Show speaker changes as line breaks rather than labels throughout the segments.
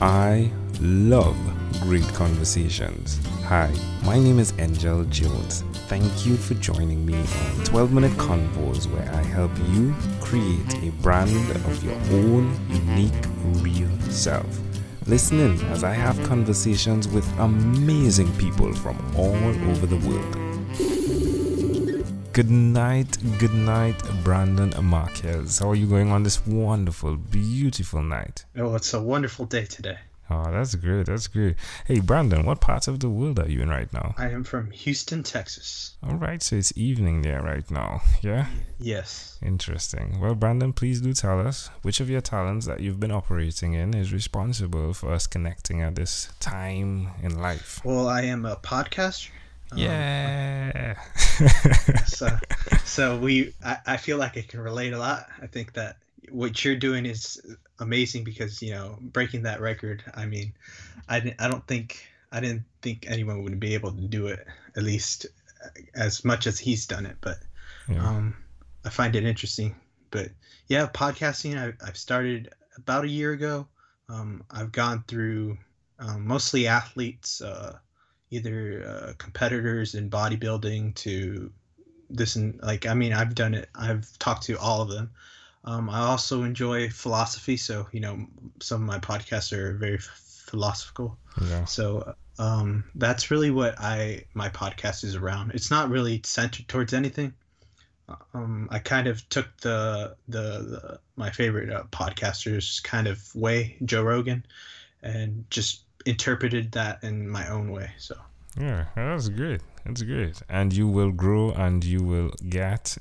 I love great conversations. Hi, my name is Angel Jones. Thank you for joining me on 12-minute convos where I help you create a brand of your own unique, real self. Listen in as I have conversations with amazing people from all over the world. Good night, Brandon Marquez. How are you going on this wonderful, beautiful night?
Oh, it's a wonderful day today.
Oh, that's great. Hey, Brandon, what part of the world are you in right now?
I am from Houston, Texas.
All right, so it's evening there right now, yeah?
Yes.
Interesting. Well, Brandon, please do tell us which of your talents that you've been operating in is responsible for us connecting at this time in life.
Well, I am a podcaster.
Yeah.
I feel like I can relate a lot. I think that what you're doing is amazing because, breaking that record, I mean, I didn't think anyone would be able to do it, at least as much as he's done it. But
Yeah.
I find it interesting. But yeah, podcasting, I've started about a year ago. I've gone through mostly athletes, either competitors in bodybuilding to this, and I've done it. I've talked to all of them. I also enjoy philosophy, so some of my podcasts are very philosophical.
Yeah.
So that's really what my podcast is around. It's not really centered towards anything. I kind of took the my favorite podcasters kind of way, Joe Rogan, and just interpreted that in my own way. So
Yeah, that's great. That's great. And you will grow and you will get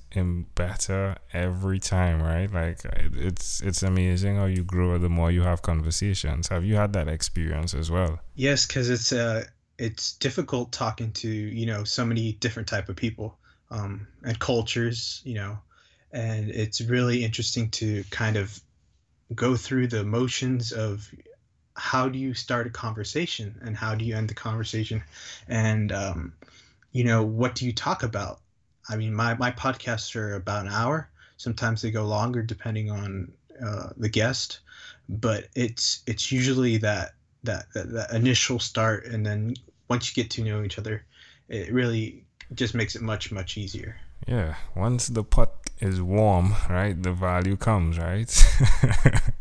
better every time, right? Like it's amazing how you grow the more you have conversations. Have you had that experience as well?
yes, because it's difficult talking to so many different type of people and cultures, and it's really interesting to kind of go through the motions of how do you start a conversation and how do you end the conversation, and what do you talk about? I mean, my podcasts are about an hour. Sometimes they go longer depending on the guest, but it's usually that initial start, and then once you get to know each other, it really just makes it much, much easier.
Yeah, once the pot is warm, right, the value comes, right?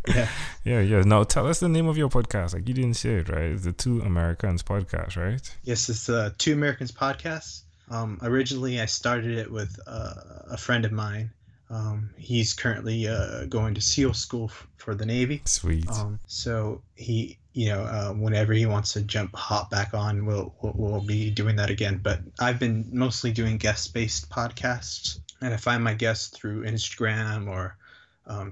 Yeah.
Yeah. Now, tell us the name of your podcast. Like, you didn't say it, right? It's the Two Americans podcast, right?
Yes, it's the Two Americans podcast. Originally, I started it with a friend of mine. He's currently going to SEAL school for the Navy.
Sweet.
So he, whenever he wants to hop back on, we'll be doing that again. But I've been mostly doing guest-based podcasts, and I find my guests through Instagram or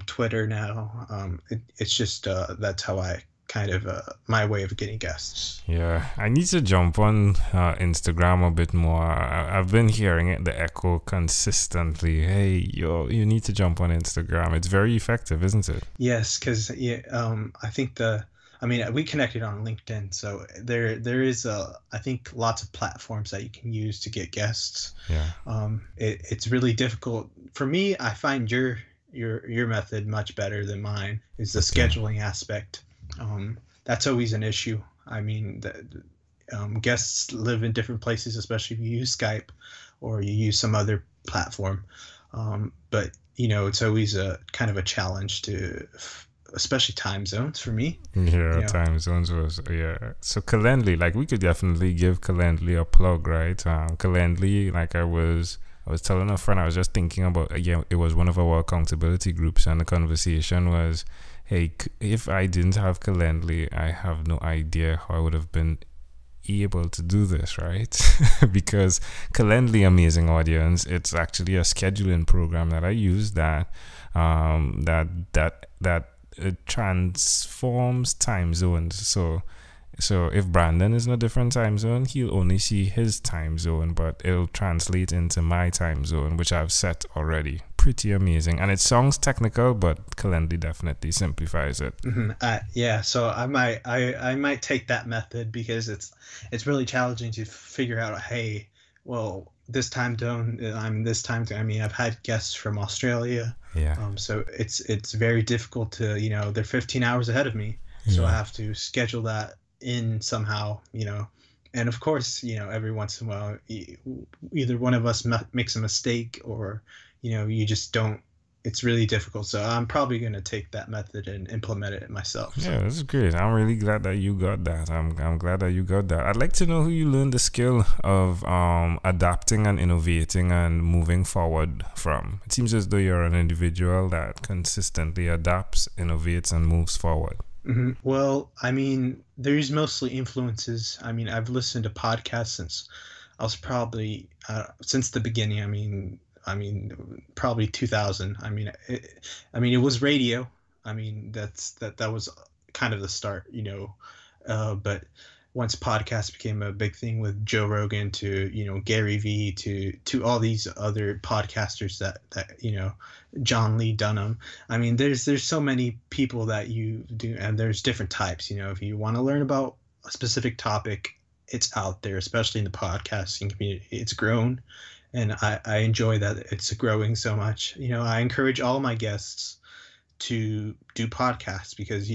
Twitter now. It's just that's how I kind of my way of getting guests.
Yeah, I need to jump on Instagram a bit more. I've been hearing it, the echo consistently. Hey, you need to jump on Instagram. It's very effective, isn't it?
Yes, because I think we connected on LinkedIn, so there is I think lots of platforms that you can use to get guests.
Yeah.
It's really difficult for me. I find your method much better than mine. Is the scheduling aspect. That's always an issue. I mean, guests live in different places, especially if you use Skype or you use some other platform. But it's always a kind of a challenge especially time zones for me.
Yeah, time zones was, yeah. So Calendly, like we could definitely give Calendly a plug, right? Calendly, like I was telling a friend, I was just thinking about, again, it was one of our accountability groups, and the conversation was, hey, if I didn't have Calendly, I have no idea how I would have been able to do this, right? Because Calendly, amazing audience, it's actually a scheduling program that I use that it transforms time zones. So if Brandon is in a different time zone, he'll only see his time zone, but it'll translate into my time zone, which I've set already. Pretty amazing. And it sounds technical, but Calendly definitely simplifies it.
Mm-hmm. Yeah, so I might take that method because it's really challenging to figure out, hey, well, this time zone, I'm this time zone. I mean, I've had guests from Australia.
Yeah.
So it's very difficult to, they're 15 hours ahead of me. So I
Yeah.
have to schedule that in somehow, and of course, every once in a while, either one of us makes a mistake, or you just don't. It's really difficult. So I'm probably going to take that method and implement it myself.
Yeah,
So
that's great. I'm really glad that you got that. I'm glad that you got that. I'd like to know who you learned the skill of adapting and innovating and moving forward from. It seems as though you're an individual that consistently adapts, innovates, and moves forward.
Well, I mean, there's mostly influences. I mean, I've listened to podcasts since I was probably since the beginning. I mean, probably 2000. I mean, it was radio. I mean, that was kind of the start, but once podcasts became a big thing, with Joe Rogan to Gary Vee to all these other podcasters that John Lee Dunham. I mean, there's so many people that you do, and there's different types. If you want to learn about a specific topic, it's out there, especially in the podcasting community. It's grown, and I enjoy that it's growing so much. I encourage all my guests to do podcasts, because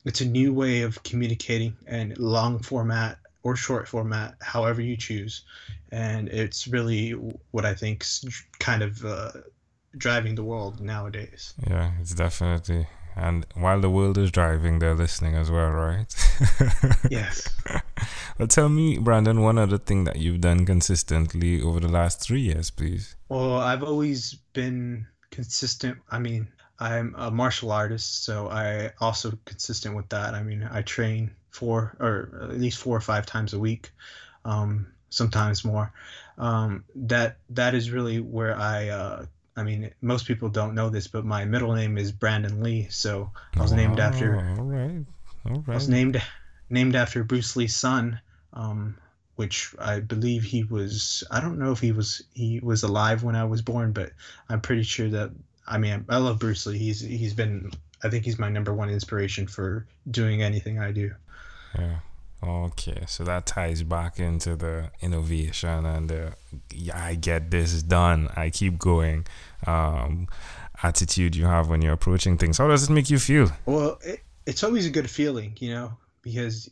it's a new way of communicating, and long format or short format, however you choose, and it's really what I think's kind of driving the world nowadays.
Yeah, it's definitely. And while the world is driving, they're listening as well, right?
Yes.
Well, tell me, Brandon, one other thing that you've done consistently over the last 3 years, please.
Well, I've always been consistent. I mean, I'm a martial artist, so I also consistent with that. I mean, I train or at least 4 or 5 times a week, sometimes more. That is really where I mean, most people don't know this, but my middle name is Brandon Lee. So I was named
Wow,
after
all right, all
I was
right.
named after Bruce Lee's son, which I believe he was. I don't know if he was alive when I was born, but I'm pretty sure that. I mean, I love Bruce Lee. He's been. I think he's my number one inspiration for doing anything I do.
Yeah. Okay, so that ties back into the innovation and the yeah, I get this done. I keep going. Um, attitude you have when you're approaching things. How does it make you feel?
Well, it's always a good feeling, because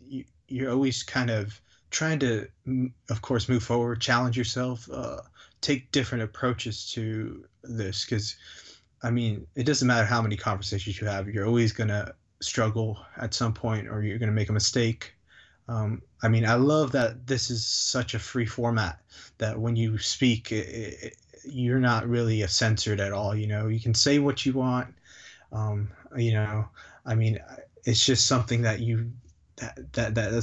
you're always kind of trying to, of course, move forward, challenge yourself, take different approaches to this. Because, I mean, it doesn't matter how many conversations you have, you're always going to struggle at some point, or you're going to make a mistake. I mean, I love that this is such a free format, that when you speak, you're not really censored at all. You can say what you want. Um, you know, I mean, it's just something that's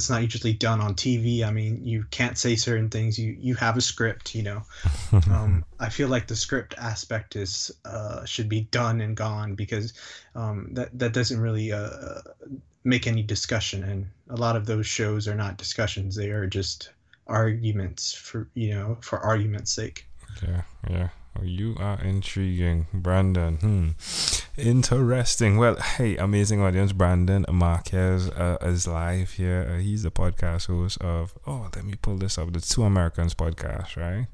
not usually done on TV. I mean, you can't say certain things. You have a script. I feel like the script aspect is should be done and gone, because that doesn't really make any discussion, and a lot of those shows are not discussions. They are just arguments for argument's sake.
Yeah, yeah. Oh, you are intriguing, Brandon. Interesting. Well, hey, amazing audience. Brandon Marquez is live here. He's the podcast host of, let me pull this up, the Two Americans podcast, right?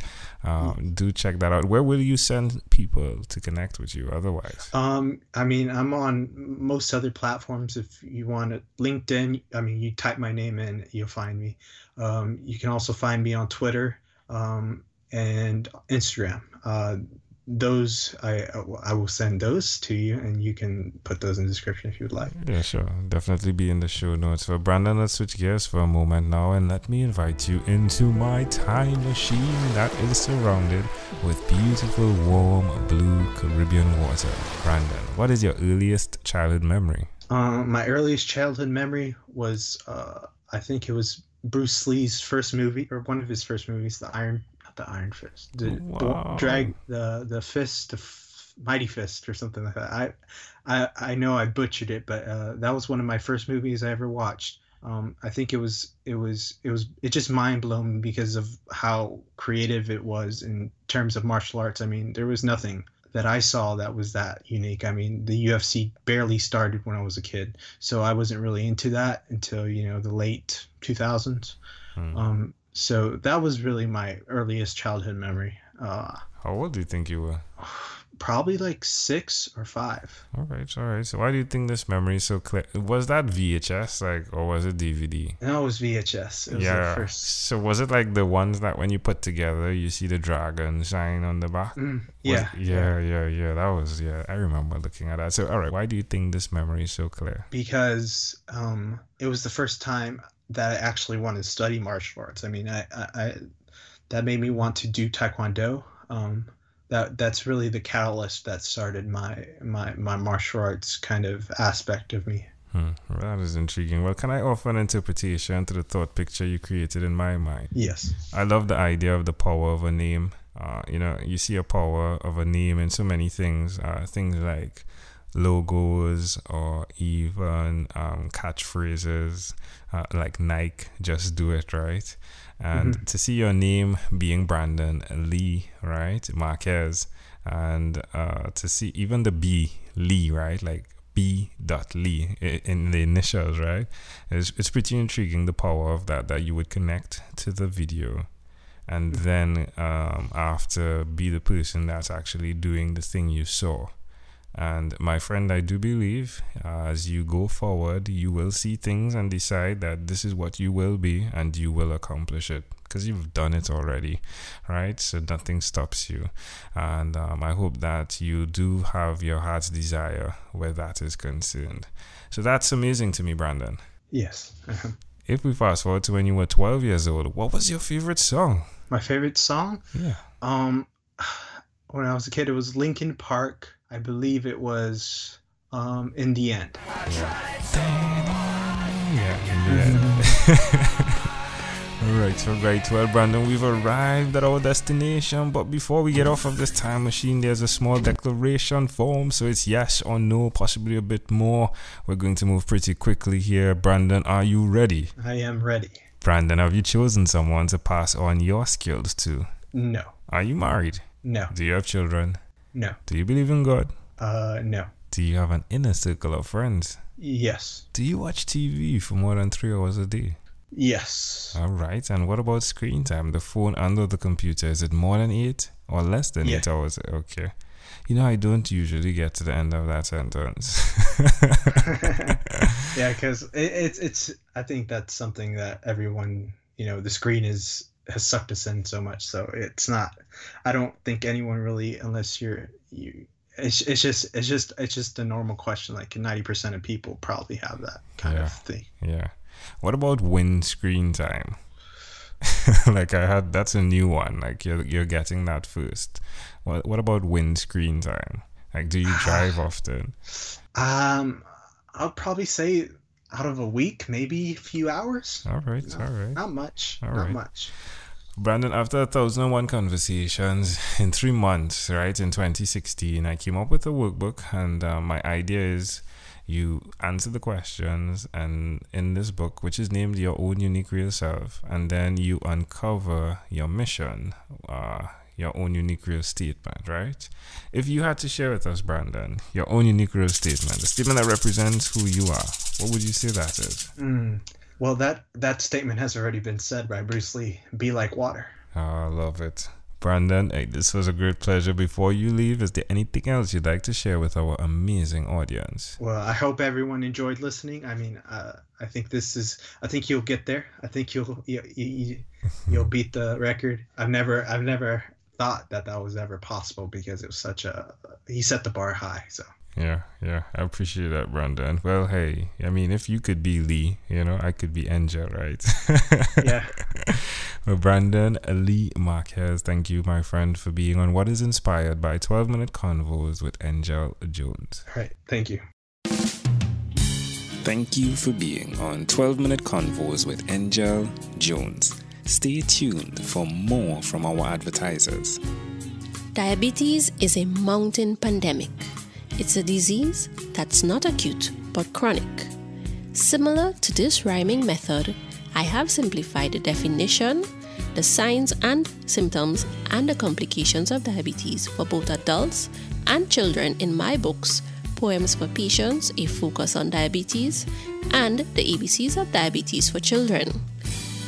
Do check that out. Where will you send people to connect with you otherwise?
I mean, I'm on most other platforms. If you want to, LinkedIn, I mean, you type my name in, you'll find me. You can also find me on Twitter. And Instagram. Those I will send those to you, and you can put those in the description if you would like.
Yeah, sure. Definitely be in the show notes. For Brandon, let's switch gears for a moment now, and let me invite you into my time machine that is surrounded with beautiful, warm, blue Caribbean water. Brandon, what is your earliest childhood memory?
My earliest childhood memory was I think it was Bruce Lee's first movie, or one of his first movies, the Iron Fist, the fist, Mighty Fist, or something like that. I know I butchered it, but that was one of my first movies I ever watched. I think it just mind blowing because of how creative it was in terms of martial arts. I mean, there was nothing that I saw that was that unique. I mean, the UFC barely started when I was a kid, so I wasn't really into that until the late 2000s. So that was really my earliest childhood memory.
How old do you think you were?
Probably like 6 or 5.
All right, all right. So why do you think this memory is so clear? Was that VHS, like, or was it DVD?
No, it was VHS. It was the
Yeah.
first.
So was it like the ones that when you put together, you see the dragon shine on the back?
Yeah.
Yeah. That was, yeah. I remember looking at that. So, all right, why do you think this memory is so clear?
Because it was the first time that I actually wanted to study martial arts. I mean, I that made me want to do Taekwondo. That's really the catalyst that started my martial arts kind of aspect of me.
That is intriguing. Well, can I offer an interpretation to the thought picture you created in my mind?
Yes.
I love the idea of the power of a name. You see a power of a name in so many things. Things like logos or even catchphrases like Nike, just do it, right? And to see your name being Brandon Lee, right? Marquez, and to see even the B, Lee, right? Like B. Lee in the initials, right? It's pretty intriguing, the power of that you would connect to the video, and then after be the person that's actually doing the thing you saw. And my friend, I do believe as you go forward, you will see things and decide that this is what you will be, and you will accomplish it because you've done it already, right? So nothing stops you. And I hope that you do have your heart's desire where that is concerned. So that's amazing to me, Brandon.
Yes.
If we fast forward to when you were 12 years old, what was your favorite song?
My favorite song?
Yeah.
When I was a kid, it was Linkin Park. I believe it was In the End.
All right. Well, Brandon, we've arrived at our destination. But before we get off of this time machine, there's a small declaration form. So it's yes or no, possibly a bit more. We're going to move pretty quickly here. Brandon, are you ready?
I am ready.
Brandon, have you chosen someone to pass on your skills to?
No.
Are you married?
No.
Do you have children?
No.
Do you believe in God?
No.
Do you have an inner circle of friends?
Yes.
Do you watch TV for more than 3 hours a day?
Yes.
All right. And what about screen time? The phone and the computer, is it more than 8 or less than 8 hours? Okay. You know, I don't usually get to the end of that sentence.
Yeah, because it's I think that's something that everyone, the screen has sucked us in so much. So it's not, I don't think anyone really, unless it's just a normal question. Like 90% of people probably have that kind of thing.
Yeah. What about screen time? Like that's a new one. Like you're getting that first. What about screen time? Like, do you drive often?
I'll probably say out of a week, maybe a few hours.
All right.
Not much. Much.
Brandon, after 1,001 conversations in 3 months, right, in 2016, I came up with a workbook, and my idea is you answer the questions, and in this book, which is named Your Own Unique Real Self, and then you uncover your mission, your own unique real statement, right? If you had to share with us, Brandon, your own unique real statement, the statement that represents who you are, what would you say that is?
Well, that statement has already been said by Bruce Lee. Be like water.
Oh, I love it. Brandon, hey, this was a great pleasure. Before you leave, is there anything else you'd like to share with our amazing audience?
Well, I hope everyone enjoyed listening. I mean, I think you'll get there. I think you'll beat the record. I've never thought that was ever possible, because it was he set the bar high. So
yeah, I appreciate that, Brandon. Well, hey, I mean, if you could be Lee, I could be Angel, right?
Yeah.
Well, Brandon Lee Marquez, thank you, my friend, for being on What is Inspired by 12-Minute Convos with Angel Jones.
All right, thank you.
Thank you for being on 12-Minute Convos with Angel Jones. Stay tuned for more from our advertisers.
Diabetes is a mountain pandemic. It's a disease that's not acute but chronic. Similar to this rhyming method, I have simplified the definition, the signs and symptoms, and the complications of diabetes for both adults and children in my books, Poems for Patients, A Focus on Diabetes, and The ABCs of Diabetes for Children.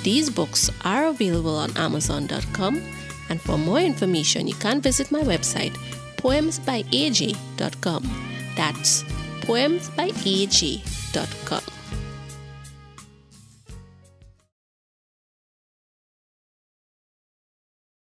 These books are available on Amazon.com, and for more information, you can visit my website, poemsbyaj.com. That's poemsbyaj.com.